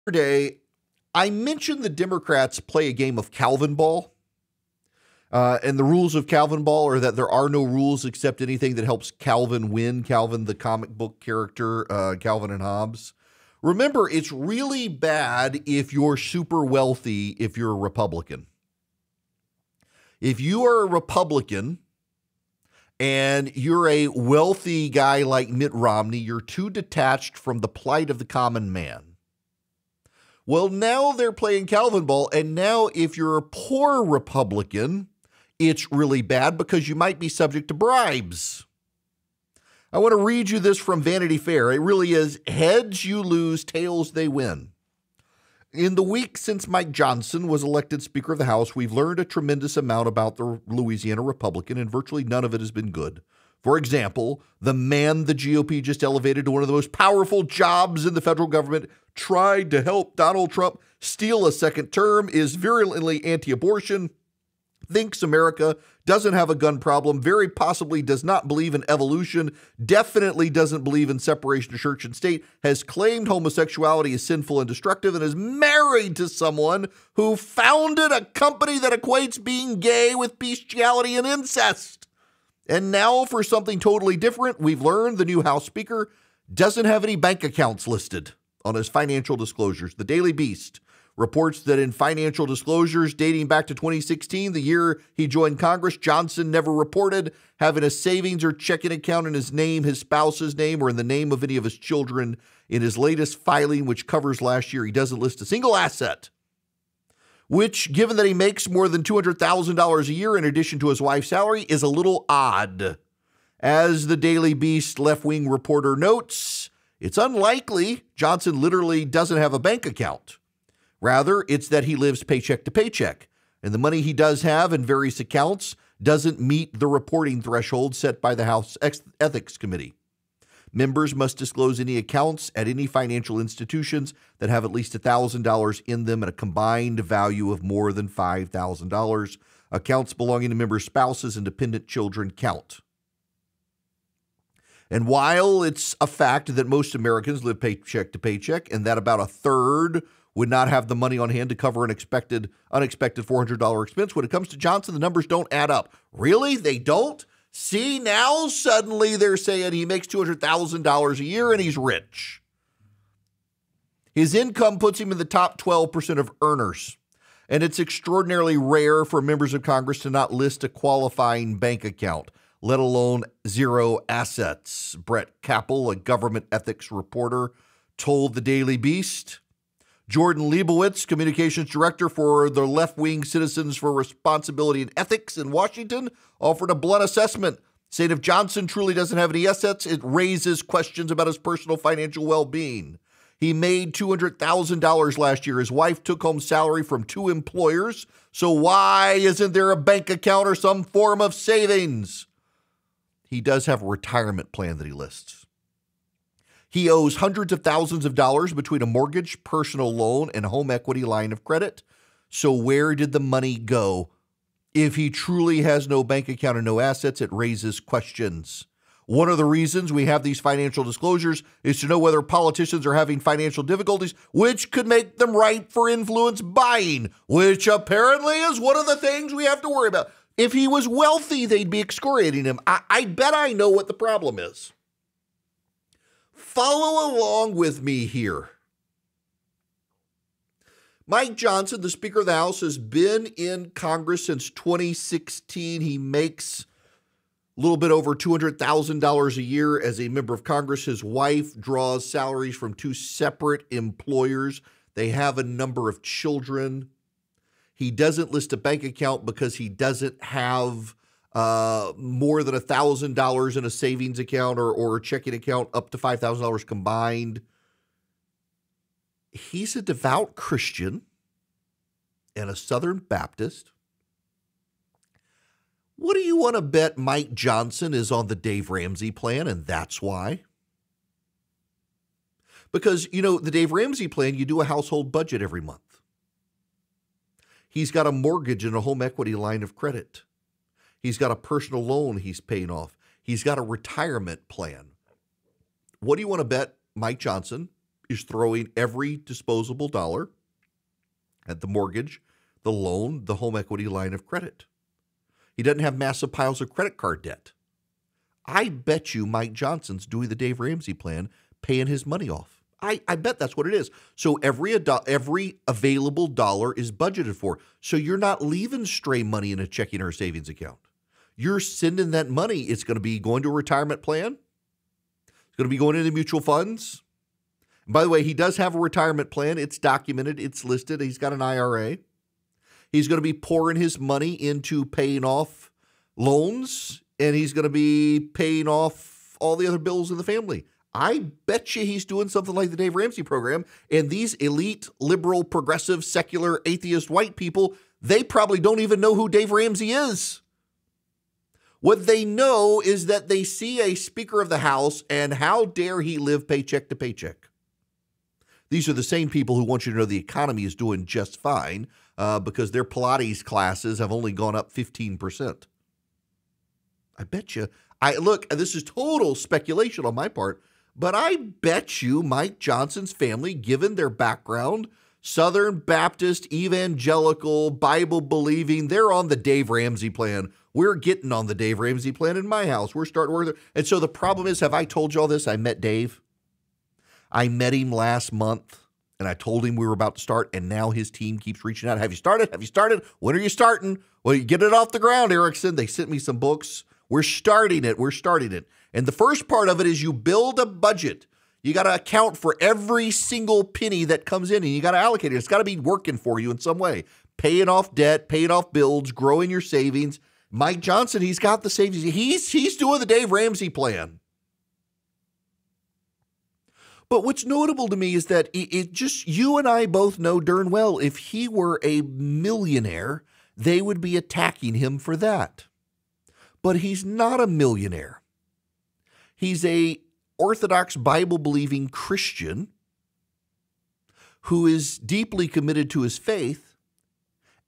Yesterday, I mentioned the Democrats play a game of Calvin ball. And the rules of Calvin ball are that there are no rules except anything that helps Calvin win. Calvin, the comic book character, Calvin and Hobbes. Remember, it's really bad if you're super wealthy if you're a Republican. If you are a Republican and you're a wealthy guy like Mitt Romney, you're too detached from the plight of the common man. Well, now they're playing Calvin ball, and now if you're a poor Republican, it's really bad because you might be subject to bribes. I want to read you this from Vanity Fair. It really is heads you lose, tails they win. In the week since Mike Johnson was elected Speaker of the House, we've learned a tremendous amount about the Louisiana Republican, and virtually none of it has been good. For example, the man the GOP just elevated to one of the most powerful jobs in the federal government tried to help Donald Trump steal a second term, is virulently anti-abortion, thinks America doesn't have a gun problem, very possibly does not believe in evolution, definitely doesn't believe in separation of church and state, has claimed homosexuality is sinful and destructive, and is married to someone who founded a company that equates being gay with bestiality and incest. And now for something totally different, we've learned the new House Speaker doesn't have any bank accounts listed on his financial disclosures. The Daily Beast reports that in financial disclosures dating back to 2016, the year he joined Congress, Johnson never reported having a savings or checking account in his name, his spouse's name, or in the name of any of his children. In his latest filing, which covers last year, he doesn't list a single asset, which, given that he makes more than $200,000 a year in addition to his wife's salary, is a little odd. As the Daily Beast left-wing reporter notes, it's unlikely Johnson literally doesn't have a bank account. Rather, it's that he lives paycheck to paycheck, and the money he does have in various accounts doesn't meet the reporting threshold set by the House Ethics Committee. Members must disclose any accounts at any financial institutions that have at least $1,000 in them and a combined value of more than $5,000. Accounts belonging to members' spouses and dependent children count. And while it's a fact that most Americans live paycheck to paycheck and that about a third would not have the money on hand to cover an unexpected $400 expense, when it comes to Johnson, the numbers don't add up. Really? They don't? See, now suddenly they're saying he makes $200,000 a year and he's rich. His income puts him in the top 12% of earners. And it's extraordinarily rare for members of Congress to not list a qualifying bank account, let alone zero assets. Brett Capel, a government ethics reporter, told the Daily Beast. Jordan Leibowitz, communications director for the left-wing Citizens for Responsibility and Ethics in Washington, offered a blunt assessment, saying if Johnson truly doesn't have any assets, it raises questions about his personal financial well-being. He made $200,000 last year. His wife took home salary from 2 employers. So why isn't there a bank account or some form of savings? He does have a retirement plan that he lists. He owes hundreds of thousands of dollars between a mortgage, personal loan, and home equity line of credit. So where did the money go? If he truly has no bank account and no assets, it raises questions. One of the reasons we have these financial disclosures is to know whether politicians are having financial difficulties, which could make them ripe for influence buying, which apparently is one of the things we have to worry about. If he was wealthy, they'd be excoriating him. I bet I know what the problem is. Follow along with me here. Mike Johnson, the Speaker of the House, has been in Congress since 2016. He makes a little bit over $200,000 a year as a member of Congress. His wife draws salaries from 2 separate employers. They have a number of children. He doesn't list a bank account because he doesn't have more than $1,000 in a savings account or a checking account up to $5,000 combined. He's a devout Christian and a Southern Baptist. What do you want to bet Mike Johnson is on the Dave Ramsey plan, and that's why? Because, the Dave Ramsey plan, you do a household budget every month. He's got a mortgage and a home equity line of credit. He's got a personal loan he's paying off. He's got a retirement plan. What do you want to bet Mike Johnson is throwing every disposable dollar at the mortgage, the loan, the home equity line of credit. He doesn't have massive piles of credit card debt. I bet you Mike Johnson's doing the Dave Ramsey plan, paying his money off. I bet that's what it is. So every available dollar is budgeted for. So you're not leaving stray money in a checking or savings account. You're sending that money. It's going to be going to a retirement plan. It's going to be going into mutual funds. And by the way, he does have a retirement plan. It's documented. It's listed. He's got an IRA. He's going to be pouring his money into paying off loans, and he's going to be paying off all the other bills in the family. I bet you he's doing something like the Dave Ramsey program, and these elite, liberal, progressive, secular, atheist white people, they probably don't even know who Dave Ramsey is. What they know is that they see a Speaker of the House, and how dare he live paycheck to paycheck. These are the same people who want you to know the economy is doing just fine because their Pilates classes have only gone up 15%. I bet you. Look, this is total speculation on my part, but I bet you Mike Johnson's family, given their background, Southern Baptist, evangelical, Bible-believing, they're on the Dave Ramsey plan. We're getting on the Dave Ramsey plan in my house. We're starting work. And so the problem is, have I told you all this? I met Dave. I met him last month, and I told him we were about to start, and now his team keeps reaching out. Have you started? Have you started? When are you starting? Well, you get it off the ground, Erickson. They sent me some books. We're starting it. We're starting it. And the first part of it is you build a budget. You got to account for every single penny that comes in, and you got to allocate it. It's got to be working for you in some way. Paying off debt, paying off bills, growing your savings. Mike Johnson, he's got the savings. He's doing the Dave Ramsey plan. But what's notable to me is that it just, you and I both know darn well, if he were a millionaire, they would be attacking him for that. But he's not a millionaire. He's a Orthodox Bible-believing Christian who is deeply committed to his faith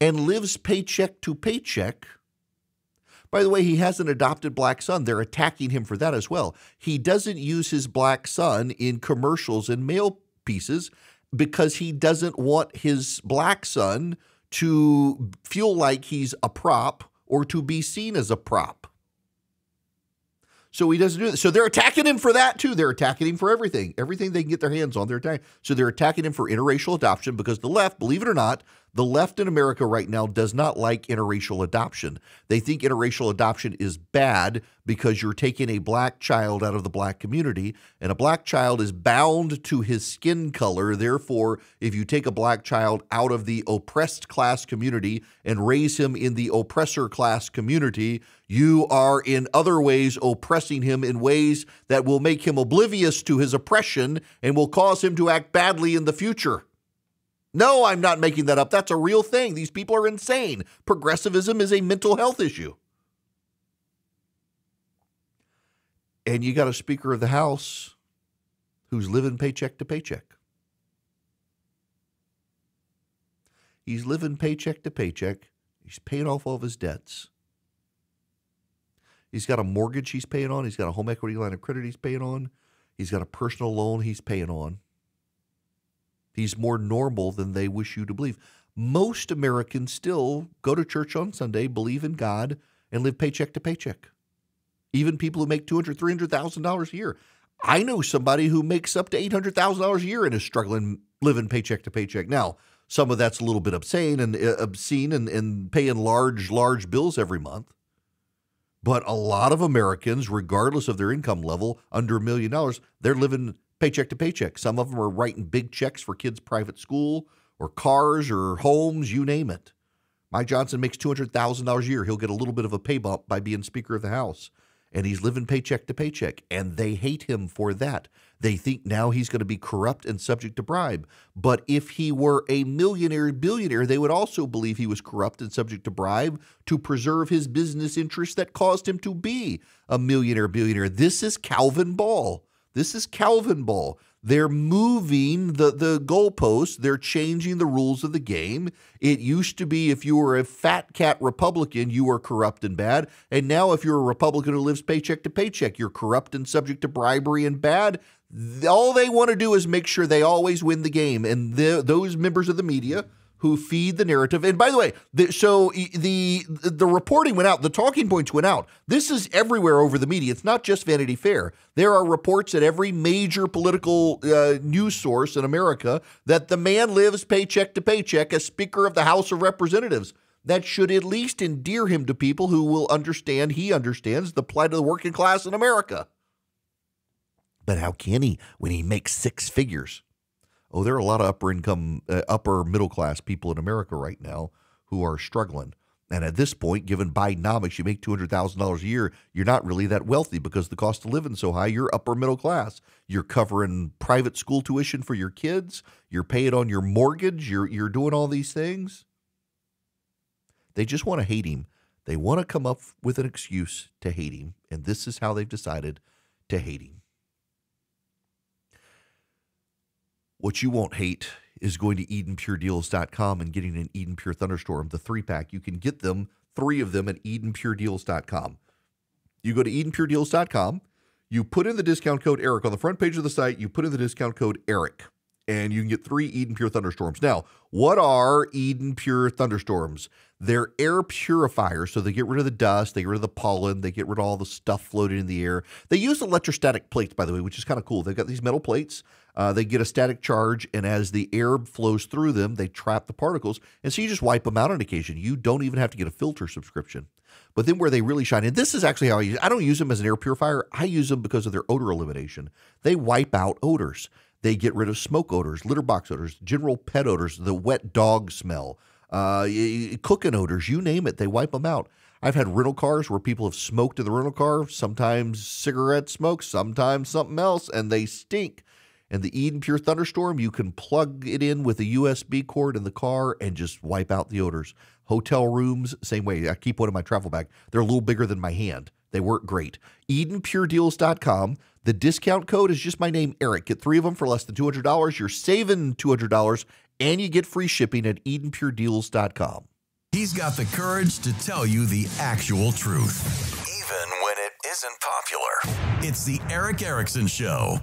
and lives paycheck to paycheck. By the way, he has an adopted black son. They're attacking him for that as well. He doesn't use his black son in commercials and mail pieces because he doesn't want his black son to feel like he's a prop or to be seen as a prop. So he doesn't do that. So they're attacking him for that too. They're attacking him for everything. Everything they can get their hands on, they're attacking. So they're attacking him for interracial adoption because the left, believe it or not, the left in America right now does not like interracial adoption. They think interracial adoption is bad because you're taking a black child out of the black community, and a black child is bound to his skin color. Therefore, if you take a black child out of the oppressed class community and raise him in the oppressor class community, you are in other ways oppressing him in ways that will make him oblivious to his oppression and will cause him to act badly in the future. No, I'm not making that up. That's a real thing. These people are insane. Progressivism is a mental health issue. And you got a Speaker of the House who's living paycheck to paycheck. He's living paycheck to paycheck. He's paying off all of his debts. He's got a mortgage he's paying on. He's got a home equity line of credit he's paying on. He's got a personal loan he's paying on. He's more normal than they wish you to believe. Most Americans still go to church on Sunday, believe in God, and live paycheck to paycheck. Even people who make $200,000, $300,000 a year. I know somebody who makes up to $800,000 a year and is struggling living paycheck to paycheck. Now, some of that's a little bit obscene and paying large bills every month. But a lot of Americans, regardless of their income level, under $1 million, they're living paycheck to paycheck. Some of them are writing big checks for kids' private school or cars or homes, you name it. Mike Johnson makes $200,000 a year. He'll get a little bit of a pay bump by being Speaker of the House. And he's living paycheck to paycheck. And they hate him for that. They think now he's going to be corrupt and subject to bribe. But if he were a millionaire, billionaire, they would also believe he was corrupt and subject to bribe to preserve his business interests that caused him to be a millionaire, billionaire. This is Calvin Ball. This is Calvin Ball. They're moving the goalposts. They're changing the rules of the game. It used to be if you were a fat cat Republican, you were corrupt and bad. And now if you're a Republican who lives paycheck to paycheck, you're corrupt and subject to bribery and bad. All they want to do is make sure they always win the game. And those members of the media who feed the narrative. And by the way, the reporting went out, the talking points went out. This is everywhere over the media. It's not just Vanity Fair. There are reports at every major political news source in America that the man lives paycheck to paycheck as Speaker of the House of Representatives. That should at least endear him to people who will understand, he understands, the plight of the working class in America. But how can he when he makes six figures? Oh, there are a lot of upper middle class people in America right now who are struggling. And at this point, given Bidenomics, you make $200,000 a year, you're not really that wealthy because the cost of living is so high. You're upper middle class. You're covering private school tuition for your kids. You're paying on your mortgage. You're doing all these things. They just want to hate him. They want to come up with an excuse to hate him. And this is how they've decided to hate him. What you won't hate is going to EdenPureDeals.com and getting an Eden Pure Thunderstorm, the 3-pack. You can get them, 3 of them, at EdenPureDeals.com. You go to EdenPureDeals.com, you put in the discount code ERIC. On the front page of the site, you put in the discount code ERIC, and you can get 3 Eden Pure Thunderstorms. Now, what are Eden Pure Thunderstorms? They're air purifiers, so they get rid of the dust, they get rid of the pollen, they get rid of all the stuff floating in the air. They use electrostatic plates, by the way, which is kind of cool. They've got these metal plates. They get a static charge, and as the air flows through them, they trap the particles, and so you just wipe them out on occasion. You don't even have to get a filter subscription. But then where they really shine, and this is actually how I don't use them as an air purifier. I use them because of their odor elimination. They wipe out odors. They get rid of smoke odors, litter box odors, general pet odors, the wet dog smell, cooking odors, you name it. They wipe them out. I've had rental cars where people have smoked in the rental car, sometimes cigarette smoke, sometimes something else, and they stink. And the Eden Pure Thunderstorm, you can plug it in with a USB cord in the car and just wipe out the odors. Hotel rooms, same way. I keep one in my travel bag. They're a little bigger than my hand. They work great. EdenPureDeals.com. The discount code is just my name, Eric. Get 3 of them for less than $200. You're saving $200, and you get free shipping at EdenPureDeals.com. He's got the courage to tell you the actual truth, even when it isn't popular. It's the Eric Erickson Show.